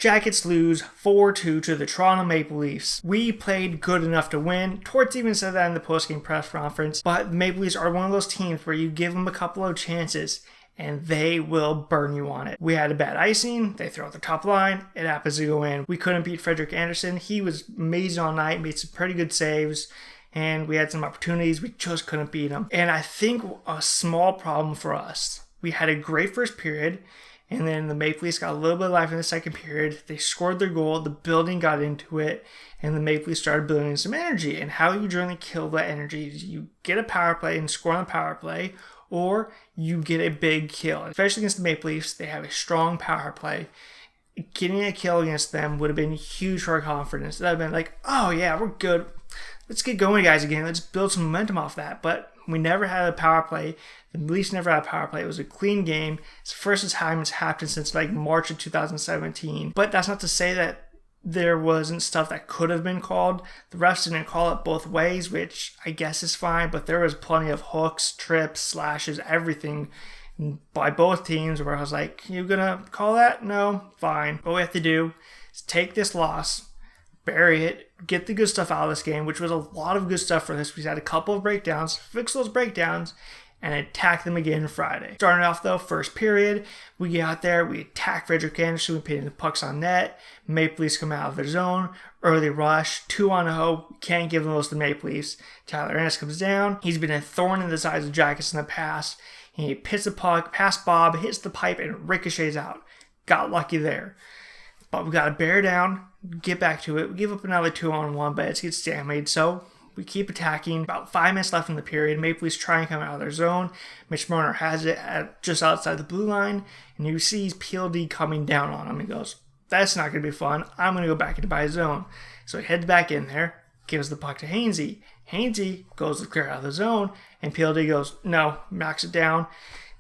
Jackets lose 4-2 to the Toronto Maple Leafs. We played good enough to win. Torts even said that in the postgame press conference. But the Maple Leafs are one of those teams where you give them a couple of chances and they will burn you on it. We had a bad icing. They throw out the top line. It happens to go in. We couldn't beat Frederik Andersen. He was amazing all night, made some pretty good saves, and we had some opportunities. We just couldn't beat him. And I think a small problem for us, we had a great first period, and then the Maple Leafs got a little bit of life in the second period. They scored their goal. The building got into it, and the Maple Leafs started building some energy. And how you generally kill that energy is you get a power play and score on the power play, or you get a big kill. Especially against the Maple Leafs, they have a strong power play. Getting a kill against them would have been huge for our confidence. That would have been like, oh yeah, we're good. Let's get going, guys, again. Let's build some momentum off that. But we never had a power play. The Leafs never had a power play. It was a clean game. It's the first time it's happened since like March of 2017. But that's not to say that there wasn't stuff that could have been called. The refs didn't call it both ways, which I guess is fine, but there was plenty of hooks, trips, slashes, everything by both teams where I was like, you gonna call that? No? Fine. What we have to do is take this loss, bury it, get the good stuff out of this game, which was a lot of good stuff for this. We had a couple of breakdowns, fix those breakdowns, and attack them again Friday. Starting off though, first period, we get out there, we attack Frederik Andersen, we pin the pucks on net, Maple Leafs come out of their zone, early rush, 2-on-0, can't give those to the Maple Leafs. Tyler Ennis comes down, he's been a thorn in the sides of Jackets in the past, he pits the puck past Bob, hits the pipe, and ricochets out. Got lucky there. But we got to bear down, get back to it, we give up another 2-on-1, but it gets damaged, so we keep attacking. About 5 minutes left in the period. Maple Leafs try and come out of their zone. Mitch Marner has it just outside the blue line. And you see PLD coming down on him. He goes, that's not going to be fun. I'm going to go back into my zone. So he heads back in there. Gives the puck to Hainsey. Hainsey goes to clear out of the zone. And PLD goes, no. Knocks it down.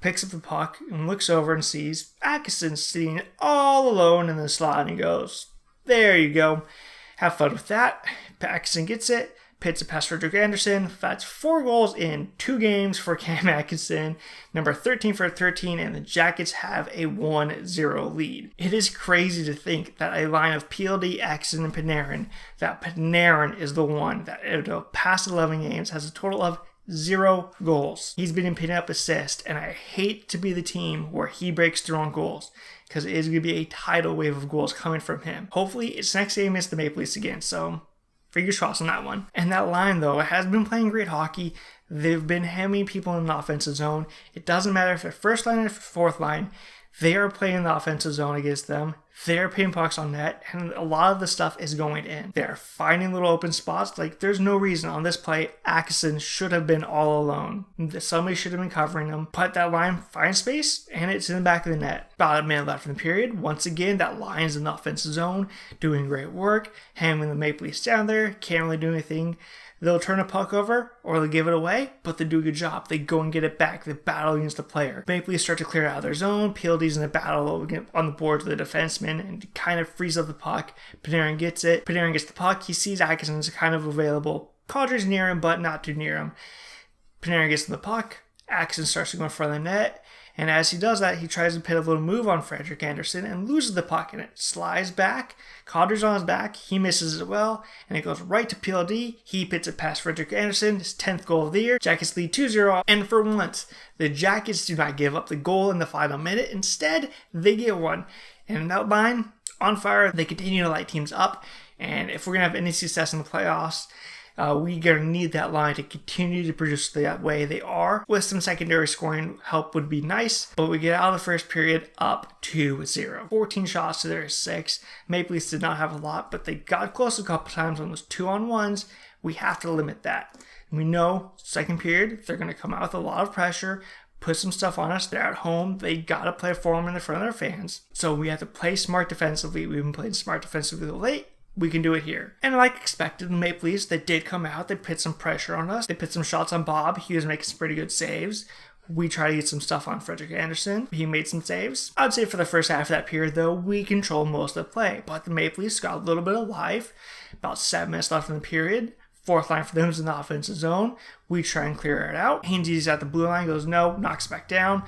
Picks up the puck. And looks over and sees Atkinson sitting all alone in the slot. And he goes, there you go. Have fun with that. Atkinson gets it. Pits it past Frederik Andersen. That's 4 goals in 2 games for Cam Atkinson. Number 13 for 13, and the Jackets have a 1-0 lead. It is crazy to think that a line of PLD, Atkinson, and Panarin, that Panarin is the one that in the past 11 games has a total of 0 goals. He's been in pin-up assist, and I hate to be the team where he breaks through on goals, because it is going to be a tidal wave of goals coming from him. Hopefully, it's next game against the Maple Leafs again, so fingers crossed on that one. And that line, though, has been playing great hockey. They've been hammering people in the offensive zone. It doesn't matter if they're first line or fourth line. They are playing the offensive zone against them. They're pinning pucks on net, and a lot of the stuff is going in. They're finding little open spots. Like, there's no reason on this play Atkinson should have been all alone. Somebody should have been covering him. But that line finds space, and it's in the back of the net. About a minute left in the period. Once again, that line's in the offensive zone, doing great work. Hammering the Maple Leafs down there, can't really do anything. They'll turn a puck over or they'll give it away, but they do a good job. They go and get it back. They battle against the player. Maple Leafs start to clear out of their zone. PLD's in a battle on the boards with the defenseman and kind of frees up the puck. Panarin gets it. Panarin gets the puck. He sees Atkinson's kind of available. Calder's near him, but not too near him. Panarin gets the puck. Atkinson starts to go in front of the net. And as he does that, he tries to put a little move on Frederik Andersen and loses the puck, and it slides back. Calder's on his back. He misses it well, and it goes right to PLD. He pits it past Frederik Andersen, his 10th goal of the year. Jackets lead 2-0, and for once, the Jackets do not give up the goal in the final minute. Instead, they get one. And that line, on fire, they continue to light teams up, and if we're going to have any success in the playoffs, we're going to need that line to continue to produce that way they are. With some secondary scoring help would be nice, but we get out of the first period up 2-0. 14 shots to their 6. Maple Leafs did not have a lot, but they got close a couple times on those 2-on-1s. We have to limit that. We know second period, they're going to come out with a lot of pressure, put some stuff on us. They're at home. They got to play for them in front of their fans. So we have to play smart defensively. We've been playing smart defensively late. We can do it here. And like expected, the Maple Leafs, they did come out. They put some pressure on us. They put some shots on Bob. He was making some pretty good saves. We tried to get some stuff on Frederik Andersen. He made some saves. I would say for the first half of that period, though, we controlled most of the play. But the Maple Leafs got a little bit of life. About 7 minutes left in the period. Fourth line for them is in the offensive zone. We try and clear it out. Hainsey's at the blue line, goes no, knocks back down.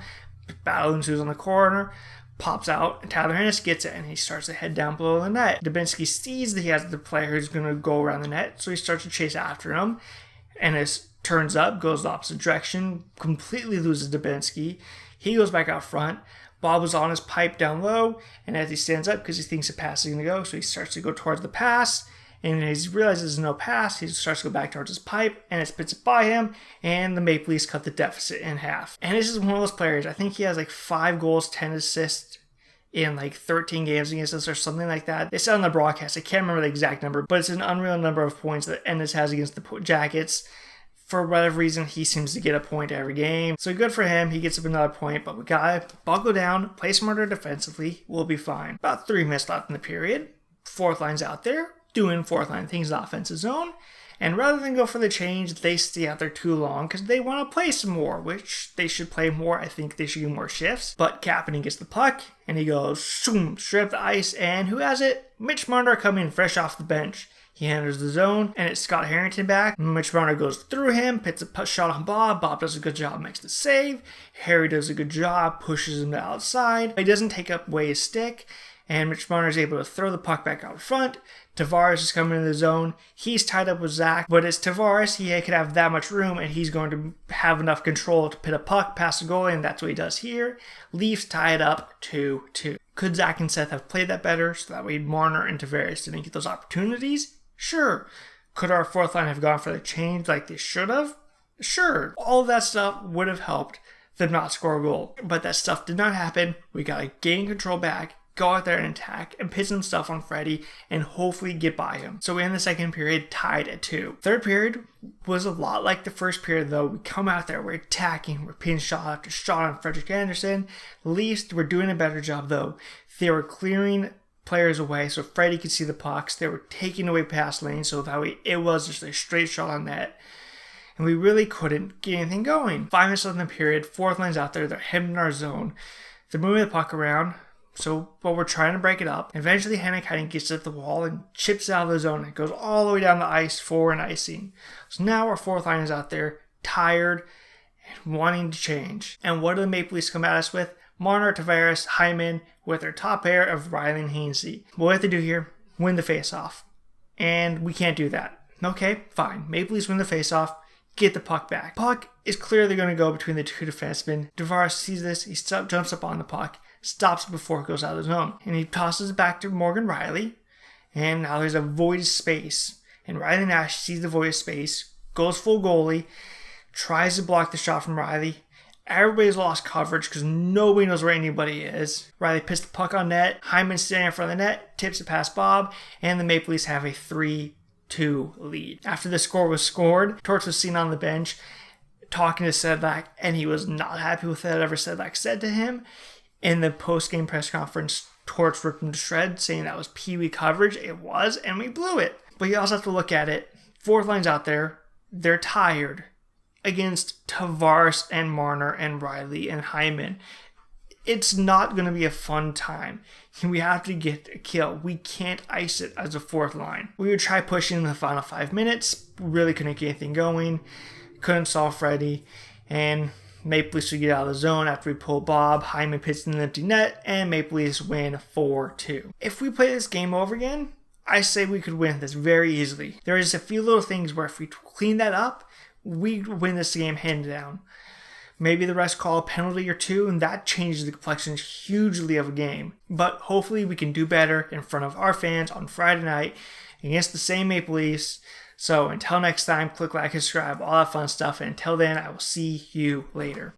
Battle ensues on the corner. pops out, and Tyler Hennis gets it, and he starts to head down below the net. Dubinsky sees that he has the player who's going to go around the net, so he starts to chase after him. Ennis turns up, goes the opposite direction, completely loses Dubinsky. He goes back out front. Bob was on his pipe down low, and as he stands up, because he thinks the pass is going to go, so he starts to go towards the pass. And as he realizes there's no pass, he starts to go back towards his pipe, and it spits it by him, and the Maple Leafs cut the deficit in half. And this is one of those players, I think he has like 5 goals, 10 assists in like 13 games against us or something like that. It's on the broadcast. I can't remember the exact number, but it's an unreal number of points that Ennis has against the Jackets. For whatever reason, he seems to get a point every game. So good for him. He gets up another point, but we gotta buckle down, play smarter defensively. We'll be fine. About 3 minutes left in the period. Fourth line's out there, doing fourth line things in the offensive zone. And rather than go for the change, they stay out there too long because they want to play some more, which they should play more. I think they should do more shifts. But Kapanen gets the puck, and he goes straight up the ice. And who has it? Mitch Marner coming fresh off the bench. He enters the zone, and it's Scott Harrington back. Mitch Marner goes through him, puts a shot on Bob. Bob does a good job, makes the save. Harry does a good job, pushes him to outside. He doesn't take up away his stick, and Mitch Marner is able to throw the puck back out front. Tavares is coming into the zone. He's tied up with Zach, but it's Tavares. He could have that much room, and he's going to have enough control to put a puck past the goalie, and that's what he does here. Leafs tie it up 2-2. Could Zach and Seth have played that better so that way Marner and Tavares didn't get those opportunities? Sure. Could our fourth line have gone for the change like they should have? Sure. All of that stuff would have helped them not score a goal, but that stuff did not happen. We got to gain control back, go out there and attack, and put some stuff on Freddy, and hopefully get by him. So we end the second period tied at 2. Third period was a lot like the first period, though. We come out there, we're attacking, we're pinning shot after shot on Frederik Andersen. At least we're doing a better job, though. They were clearing players away so Freddy could see the pucks. They were taking away pass lanes, so that way it was just a straight shot on net. And we really couldn't get anything going. 5 minutes left in the period, fourth line's out there, they're heading in our zone. They're moving the puck around. So, we're trying to break it up. Eventually, Hannakainen gets at the wall and chips out of the zone. It goes all the way down the ice for an icing. So now our fourth line is out there, tired and wanting to change. And what do the Maple Leafs come at us with? Marner, Tavares, Hyman, with their top pair of Riley and Hainsey. What we have to do here? Win the faceoff. And we can't do that. Okay, fine. Maple Leafs win the faceoff. Get the puck back. Puck is clearly going to go between the two defensemen. Tavares sees this. He jumps up on the puck. Stops it before it goes out of the zone. And he tosses it back to Morgan Riley. And now there's a void of space. And Riley Nash sees the void of space. Goes full goalie. Tries to block the shot from Riley. Everybody's lost coverage because nobody knows where anybody is. Riley puts the puck on net. Hyman standing in front of the net. Tips it past Bob. And the Maple Leafs have a 3-2 lead. After the score was scored, Torts was seen on the bench talking to Sedlak. And he was not happy with whatever Sedlak said to him. In the post-game press conference, Torts ripped him to shreds, saying that was peewee coverage. It was, and we blew it. But you also have to look at it. Fourth line's out there. They're tired against Tavares and Marner and Riley and Hyman. It's not going to be a fun time. We have to get a kill. We can't ice it as a fourth line. We would try pushing in the final 5 minutes. Really couldn't get anything going. Couldn't solve Freddy. And Maple Leafs would get out of the zone after we pull Bob. Hyman pits in the empty net, and Maple Leafs win 4-2. If we play this game over again, I say we could win this very easily. There is a few little things where if we clean that up, we win this game hands down. Maybe the refs call a penalty or two, and that changes the complexion hugely of a game. But hopefully we can do better in front of our fans on Friday night against the same Maple Leafs. So until next time, click like and subscribe, all that fun stuff. And until then, I will see you later.